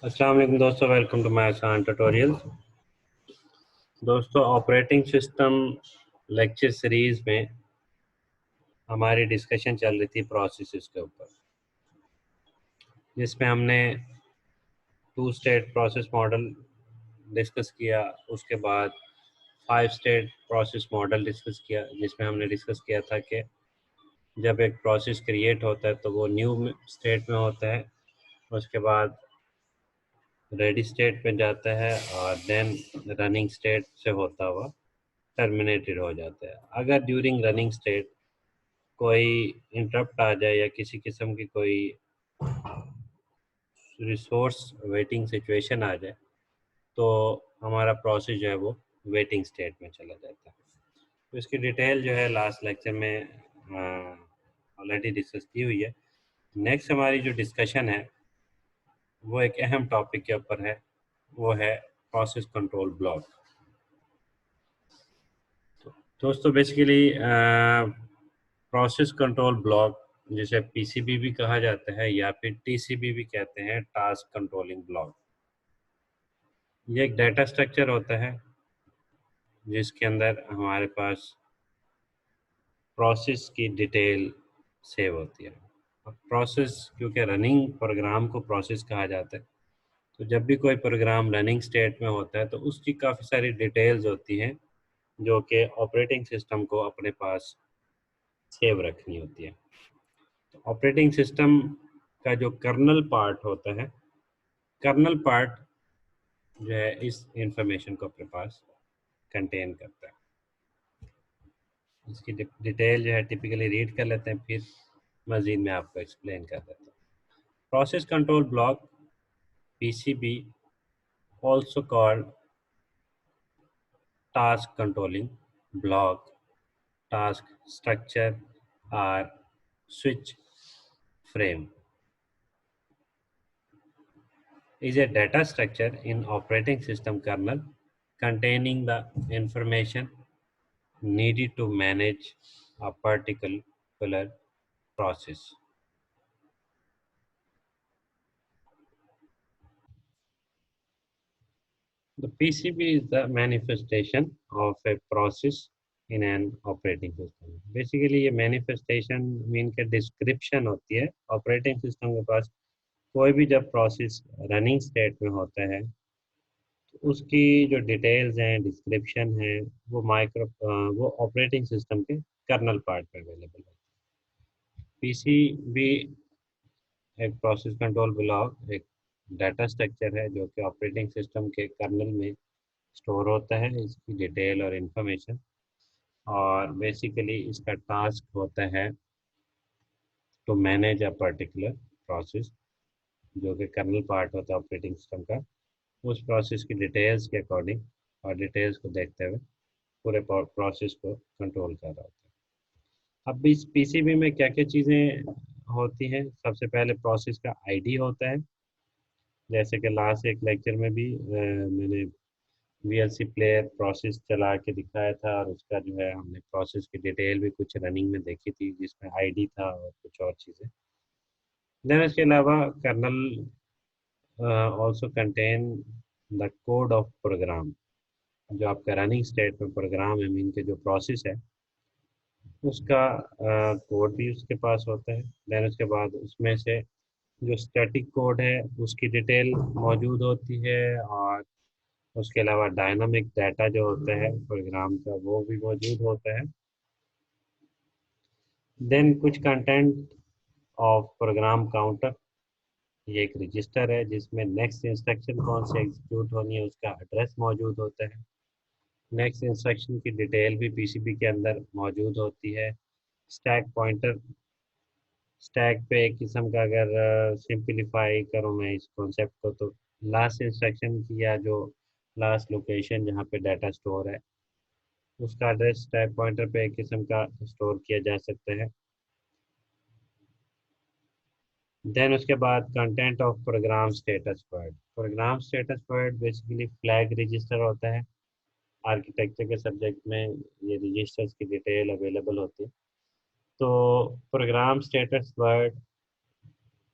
अस्सलाम वालेकुम दोस्तों, वेलकम टू माय आसान ट्यूटोरियल। दोस्तों, ऑपरेटिंग सिस्टम लेक्चर सीरीज में हमारी डिस्कशन चल रही थी प्रोसेसेस के ऊपर, जिसमें हमने two state process model discuss किया। उसके बाद five state process model discuss किया, जिसमें हमने डिस्कस किया था कि जब एक प्रोसेस क्रिएट होता है तो वो न्यू स्टेट में होता है, उसके बाद रेडी स्टेट में जाता है और देन रनिंग स्टेट से होता हुआ टर्मिनेटेड हो जाता है। अगर ड्यूरिंग रनिंग स्टेट कोई इंटरप्ट आ जाए या किसी किस्म की कोई रिसोर्स वेटिंग सिचुएशन आ जाए तो हमारा प्रोसेस जो है वो वेटिंग स्टेट में चला जाता है। तो इसकी डिटेल जो है लास्ट लेक्चर में ऑलरेडी डिस्कस की हुई है। नेक्स्ट हमारी जो डिस्कशन है वो एक अहम टॉपिक के ऊपर है, वो है प्रोसेस कंट्रोल ब्लॉक। दोस्तों बेसिकली प्रोसेस कंट्रोल ब्लॉक, जिसे पीसीबी भी कहा जाता है या फिर टीसीबी भी कहते हैं, टास्क कंट्रोलिंग ब्लॉक, ये एक डाटा स्ट्रक्चर होता है जिसके अंदर हमारे पास प्रोसेस की डिटेल सेव होती है। अब प्रोसेस, क्योंकि रनिंग प्रोग्राम को प्रोसेस कहा जाता है, तो जब भी कोई प्रोग्राम रनिंग स्टेट में होता है तो उसकी काफ़ी सारी डिटेल्स होती हैं जो कि ऑपरेटिंग सिस्टम को अपने पास सेव रखनी होती है। तो ऑपरेटिंग सिस्टम का जो कर्नल पार्ट होता है, कर्नल पार्ट जो है इस इंफॉर्मेशन को अपने पास कंटेन करता है। इसकी डिटेल जो है टिपिकली रीड कर लेते हैं, फिर मज़ीद मैं आपको एक्सप्लेन कर देता हूँ। Process control block PCB, also called task controlling block, task structure or switch frame, is a data structure in operating system kernel containing the information needed to manage a particular process. The PCB is the manifestation of a process in an operating system. Basically ये manifestation mean के description होती है। Operating system के पास कोई भी जब process running state में होता है तो उसकी जो डिटेल्स हैं, डिस्क्रिप्शन है, वो ऑपरेटिंग सिस्टम के कर्नल पार्ट पे अवेलेबल है। पीसीबी एक प्रोसेस कंट्रोल ब्लॉक, एक डाटा स्ट्रक्चर है जो कि ऑपरेटिंग सिस्टम के कर्नल में स्टोर होता है, इसकी डिटेल और इन्फॉर्मेशन। और बेसिकली इसका टास्क होता है to manage a particular process, जो कि कर्नल पार्ट होता है ऑपरेटिंग सिस्टम का। उस प्रोसेस की डिटेल्स के अकॉर्डिंग और डिटेल्स को देखते हुए पूरे प्रोसेस को कंट्रोल कर रहा होता है। अब इस पीसीबी में क्या क्या चीज़ें होती हैं? सबसे पहले प्रोसेस का आईडी होता है, जैसे कि लास्ट एक लेक्चर में भी मैंने वीएलसी प्लेयर प्रोसेस चला के दिखाया था, और उसका जो है हमने प्रोसेस की डिटेल भी कुछ रनिंग में देखी थी जिसमें आईडी था और कुछ और चीज़ें। देन इसके अलावा kernel also contain the code of program, जो आपका रनिंग स्टेट में प्रोग्राम है, मीन के जो प्रोसेस है उसका कोड भी उसके पास होता है। देन उसके बाद उसमें से जो स्टैटिक कोड है उसकी डिटेल मौजूद होती है, और उसके अलावा डायनामिक डाटा जो होता है प्रोग्राम का वो भी मौजूद होता है। देन कुछ कंटेंट ऑफ प्रोग्राम काउंटर, ये एक रजिस्टर है जिसमें नेक्स्ट इंस्ट्रक्शन कौन से एग्जीक्यूट होनी है उसका एड्रेस मौजूद होता है। नेक्स्ट इंस्ट्रक्शन की डिटेल भी पीसीबी के अंदर मौजूद होती है। स्टैक पॉइंटर, स्टैक पे एक किस्म का अगर सिंपलीफाई करूँ मैं इस कॉन्सेप्ट को, तो लास्ट इंस्ट्रक्शन की या जो लास्ट लोकेशन जहाँ पे डाटा स्टोर है उसका एड्रेस स्टैक पॉइंटर पे एक किस्म का स्टोर किया जा सकता है। देन उसके बाद content of program status word, program status word basically flag register होता है। आर्किटेक्चर के सब्जेक्ट में ये रजिस्टर्स की डिटेल अवेलेबल होती है। तो program status word,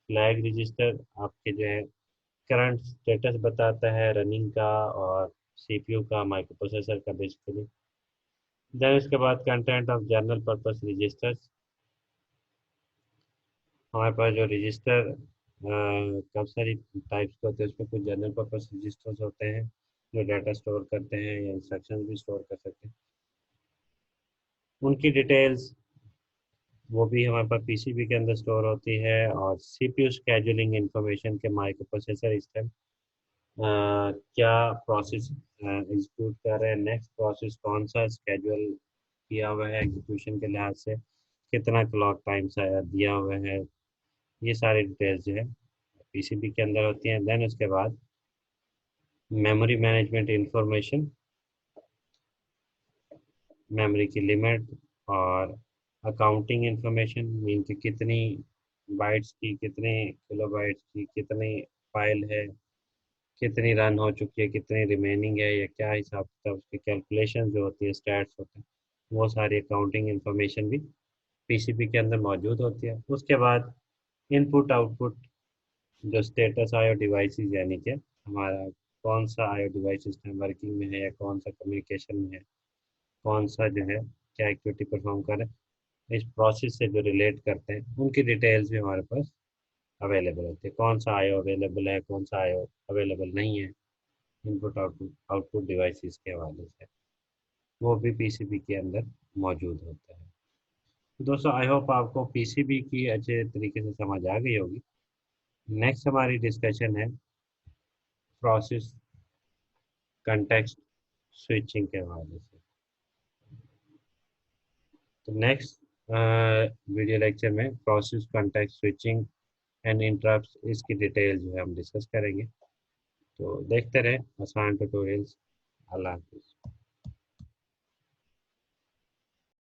flag register आपके जो है करंट स्टेटस बताता है रनिंग का और सीपीयू का, माइक्रो प्रोसेसर का बेसिकली। देन इसके बाद content of general purpose registers. हमारे पास जो रजिस्टर काफ़ी सारी टाइप्स के होते हैं, उसमें कुछ जनरल पर्पस रजिस्टर्स होते हैं जो डाटा स्टोर करते हैं या इंस्ट्रक्शंस भी स्टोर कर सकते हैं। उनकी डिटेल्स वो भी हमारे पास पीसीबी के अंदर स्टोर होती है। और सीपीयू स्केड्यूलिंग इंफॉर्मेशन के माइक्रो प्रोसेसर इस टाइम क्या प्रोसेस एग्जीक्यूट कर रहे हैं, नेक्स्ट प्रोसेस कौन सा स्केड्यूल किया हुआ है एग्जीक्यूशन के लिहाज से, कितना क्लॉक टाइम दिया हुआ है, ये सारी डिटेल्स जो है पीसीबी के अंदर होती हैं। देन उसके बाद मेमोरी मैनेजमेंट इंफॉर्मेशन, मेमोरी की लिमिट और अकाउंटिंग इंफॉर्मेशन, मीन कि कितनी बाइट्स की, कितने किलोबाइट्स की कितनी फाइल है, कितनी रन हो चुकी है, कितनी रिमेनिंग है, या क्या हिसाब किताब, उसकी कैलकुलेशन जो होती है, स्टैट्स होते हैं, वो सारी अकाउंटिंग इंफॉर्मेशन भी पीसीबी के अंदर मौजूद होती है। उसके बाद इनपुट आउटपुट, जो स्टेटस आईओ डिवाइसेस, यानी कि हमारा कौन सा आईओ डिवाइस सिस्टम वर्किंग में है या कौन सा कम्युनिकेशन में है, कौन सा जो है क्या एक्टिविटी परफॉर्म कर रहे हैं, इस प्रोसेस से जो रिलेट करते हैं उनकी डिटेल्स भी हमारे पास अवेलेबल होती है। कौन सा आईओ अवेलेबल है, कौन सा आईओ अवेलेबल नहीं है, इनपुट आउटपुट आउटपुट डिवाइसेस के हवाले से वो भी पीसीबी के अंदर मौजूद होता है। तो दोस्तों आई होप आपको पीसीबी की अच्छे तरीके से समझ आ गई होगी। नेक्स्ट हमारी डिस्कशन है प्रोसेस कंटेक्स्ट स्विचिंग के हवाले से। तो नेक्स्ट वीडियो लेक्चर में process context switching and interrupts, इसकी डिटेल जो है हम डिस्कस करेंगे। तो देखते रहे आसान ट्यूटोरियल्स। अल्लाह हाफिज़।